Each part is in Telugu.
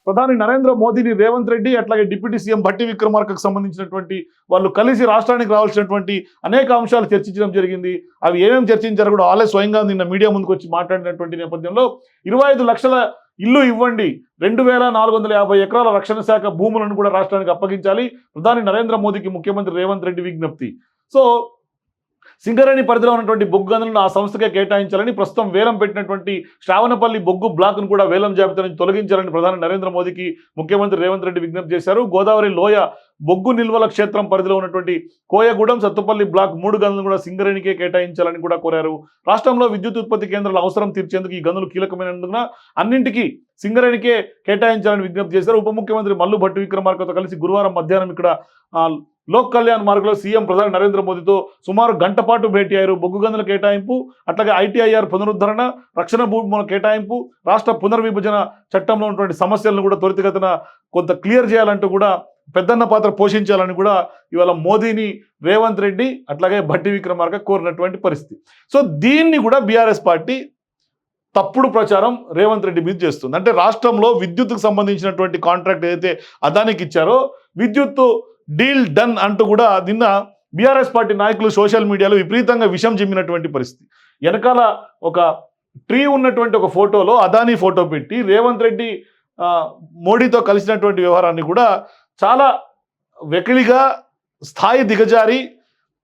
ప్రధాని నరేంద్ర మోదీని రేవంత్ రెడ్డి అట్లాగే డిప్యూటీ సీఎం భట్టి విక్రమార్కకు సంబంధించినటువంటి వాళ్ళు కలిసి రాష్ట్రానికి రావాల్సినటువంటి అనేక అంశాలు చర్చించడం జరిగింది. అవి ఏమేమి చర్చించారు కూడా వాళ్ళే స్వయంగా నిన్న మీడియా ముందుకు వచ్చి మాట్లాడినటువంటి నేపథ్యంలో 25 లక్షల ఇల్లు ఇవ్వండి, 2450 ఎకరాల రక్షణ శాఖ భూములను కూడా రాష్ట్రానికి అప్పగించాలి, ప్రధాని నరేంద్ర మోదీకి ముఖ్యమంత్రి రేవంత్ రెడ్డి విజ్ఞప్తి. సో సింగరేణి పరిధిలో ఉన్నటువంటి బొగ్గు గనులను ఆ సంస్థకే కేటాయించాలని, ప్రస్తుతం వేలం పెట్టినటువంటి శ్రావణపల్లి బొగ్గు బ్లాక్ను కూడా వేలం జాబితా నుంచి తొలగించాలని ప్రధాని నరేంద్ర మోదీకి ముఖ్యమంత్రి రేవంత్ రెడ్డి విజ్ఞప్తి చేశారు. గోదావరి లోయ బొగ్గు నిల్వల క్షేత్రం పరిధిలో ఉన్నటువంటి కోయగూడెం, సత్తుపల్లి బ్లాక్ 3 గనులను కూడా సింగరేణికే కేటాయించాలని కూడా కోరారు. రాష్ట్రంలో విద్యుత్ ఉత్పత్తి కేంద్రాల అవసరం తీర్చేందుకు ఈ గనులు కీలకమైనందున అన్నింటికీ సింగరేణికే కేటాయించాలని విజ్ఞప్తి చేశారు. ఉప ముఖ్యమంత్రి మల్లు భట్టి విక్రమార్కతో కలిసి గురువారం మధ్యాహ్నం ఇక్కడ లోక్ కళ్యాణ్ మార్గ్లో సీఎం ప్రధాని నరేంద్ర మోదీతో సుమారు గంట పాటు భేటీ అయ్యారు. బొగ్గు గనుల కేటాయింపు, అట్లాగే ఐటీఐఆర్ పునరుద్ధరణ, రక్షణ భూముల కేటాయింపు, రాష్ట్ర పునర్విభజన చట్టంలో ఉన్నటువంటి సమస్యలను కూడా త్వరితగతిన కొంత క్లియర్ చేయాలంటూ కూడా పెద్దన్న పాత్ర పోషించాలని కూడా ఇవాళ మోదీని రేవంత్ రెడ్డి అట్లాగే భట్టి విక్రమార్క కోరినటువంటి పరిస్థితి. సో దీన్ని కూడా బీఆర్ఎస్ పార్టీ తప్పుడు ప్రచారం రేవంత్ రెడ్డి మీద చేస్తుంది. అంటే రాష్ట్రంలో విద్యుత్కు సంబంధించినటువంటి కాంట్రాక్ట్ ఏదైతే అదానికి ఇచ్చారో విద్యుత్ డీల్ డన్ అంటూ కూడా నిన్న బీఆర్ఎస్ పార్టీ నాయకులు సోషల్ మీడియాలో విపరీతంగా విషం చిమ్మినటువంటి పరిస్థితి. వెనకాల ఒక ట్రీ ఉన్నటువంటి ఒక ఫోటోలో అదానీ ఫోటో పెట్టి రేవంత్ రెడ్డి మోడీతో కలిసినటువంటి వ్యవహారాన్ని కూడా చాలా వెకిలిగా స్థాయి దిగజారి,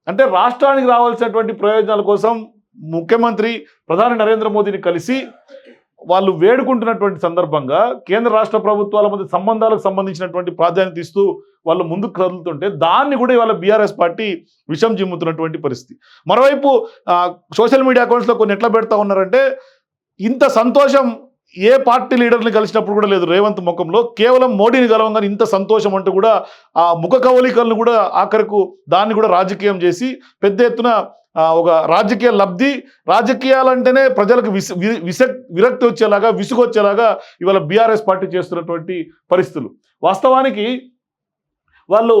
అంటే రాష్ట్రానికి రావాల్సినటువంటి ప్రయోజనాల కోసం ముఖ్యమంత్రి ప్రధాని నరేంద్ర మోదీని కలిసి వాళ్ళు వేడుకుంటున్నటువంటి సందర్భంగా కేంద్ర రాష్ట్ర ప్రభుత్వాల మధ్య సంబంధాలకు సంబంధించినటువంటి ప్రాధాన్యత ఇస్తూ వాళ్ళు ముందుకు కదులుతుంటే దాన్ని కూడా ఇవాళ బీఆర్ఎస్ పార్టీ విషం చిమ్ముతున్నటువంటి పరిస్థితి. మరోవైపు సోషల్ మీడియా అకౌంట్స్లో కొన్ని ఎట్లా పెడతా ఉన్నారంటే, ఇంత సంతోషం ఏ పార్టీ లీడర్ని కలిసినప్పుడు కూడా లేదు రేవంత్ ముఖంలో, కేవలం మోడీని కలవంగానే ఇంత సంతోషం అంటూ కూడా ఆ ముఖ కవలికలను కూడా ఆఖరకు దాన్ని కూడా రాజకీయం చేసి పెద్ద ఎత్తున ఒక రాజకీయ లబ్ధి, రాజకీయాలంటేనే ప్రజలకు విరక్తి వచ్చేలాగా, విసుగొచ్చేలాగా ఇవాళ బీఆర్ఎస్ పార్టీ చేస్తున్నటువంటి పరిస్థితులు. వాస్తవానికి వాళ్ళు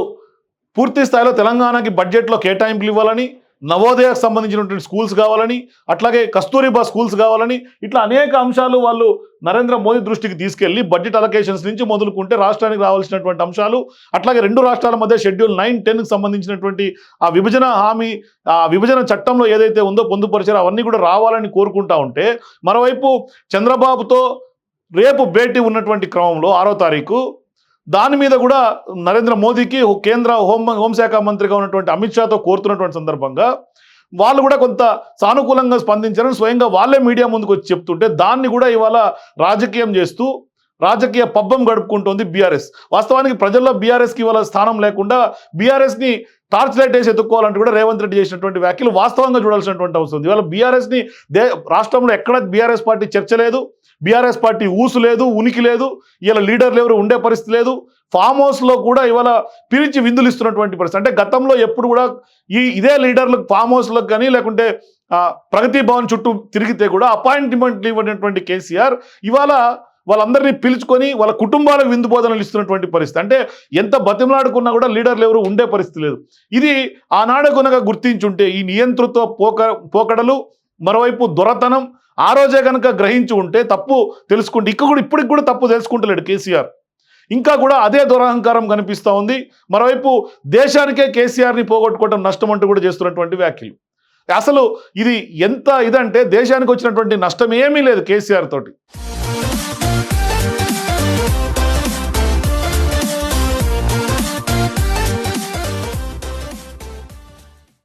పూర్తి స్థాయిలో తెలంగాణకి బడ్జెట్లో కేటాయింపులు ఇవ్వాలని, నవోదయకు సంబంధించినటువంటి స్కూల్స్ కావాలని, అట్లాగే కస్తూరిబా స్కూల్స్ కావాలని, ఇట్లా అనేక అంశాలు వాళ్ళు నరేంద్ర మోదీ దృష్టికి తీసుకెళ్లి బడ్జెట్ అలొకేషన్స్ నుంచి మొదలుకుంటే రాష్ట్రానికి రావాల్సినటువంటి అంశాలు, అట్లాగే 2 రాష్ట్రాల మధ్య షెడ్యూల్ 9, 10కి సంబంధించినటువంటి ఆ విభజన హామీ, ఆ విభజన చట్టంలో ఏదైతే ఉందో పొందుపరిచారో అవన్నీ కూడా రావాలని కోరుకుంటా ఉంటే, మరోవైపు చంద్రబాబుతో రేపు భేటీ ఉన్నటువంటి క్రమంలో 6వ తారీఖు దాని మీద కూడా నరేంద్ర మోదీకి కేంద్ర హోంశాఖ మంత్రిగా ఉన్నటువంటి అమిత్ షాతో కోరుతున్నటువంటి సందర్భంగా వాళ్ళు కూడా కొంత సానుకూలంగా స్పందించారని స్వయంగా వాళ్ళే మీడియా ముందుకు వచ్చి చెప్తుంటే దాన్ని కూడా ఇవాళ రాజకీయం చేస్తూ రాజకీయ పబ్బం గడుపుకుంటోంది బీఆర్ఎస్. వాస్తవానికి ప్రజల్లో బీఆర్ఎస్కి ఇవాళ స్థానం లేకుండా బీఆర్ఎస్ని టార్చ్ లైట్ వేసి ఎత్తుక్కోవాలంటూ కూడా రేవంత్ రెడ్డి చేసినటువంటి వ్యాఖ్యలు వాస్తవంగా చూడాల్సినటువంటి అవసరం ఉంది. ఇవాళ బీఆర్ఎస్ని రాష్ట్రంలో ఎక్కడ బీఆర్ఎస్ పార్టీ చర్చ లేదు, బీఆర్ఎస్ పార్టీ ఊసు లేదు, ఉనికి లేదు, ఇలా లీడర్లు ఎవరు ఉండే పరిస్థితి లేదు. ఫామ్ హౌస్లో కూడా ఇవాళ పిలిచి విందులు ఇస్తున్నటువంటి పరిస్థితి. అంటే గతంలో ఎప్పుడు కూడా ఇదే లీడర్లకు ఫామ్ హౌస్లకు కానీ లేకుంటే ప్రగతి భవన్ చుట్టూ తిరిగితే కూడా అపాయింట్మెంట్లు ఇవ్వనటువంటి కేసీఆర్ ఇవాళ వాళ్ళందరినీ పిలుచుకొని వాళ్ళ కుటుంబాలకు విందు బోధనలు ఇస్తున్నటువంటి పరిస్థితి. అంటే ఎంత బతిమలాడుకున్నా కూడా లీడర్లు ఎవరు ఉండే పరిస్థితి లేదు. ఇది ఆనాడు కనుక గుర్తించుంటే ఈ నియంతృత్వ పోకడలు, మరోవైపు దొరతనం ఆ రోజే కనుక గ్రహించి ఉంటే, తప్పు తెలుసుకుంటే ఇప్పటికి కూడా తప్పు తెలుసుకుంటలేడు కేసీఆర్. ఇంకా కూడా అదే దురహంకారం కనిపిస్తూ ఉంది. మరోవైపు దేశానికే కేసీఆర్ని పోగొట్టుకోవడం నష్టం అంటూ కూడా చేస్తున్నటువంటి వ్యాఖ్యలు. అసలు ఇది ఎంత ఇదంటే దేశానికి వచ్చినటువంటి నష్టం ఏమీ లేదు కేసీఆర్ తోటి.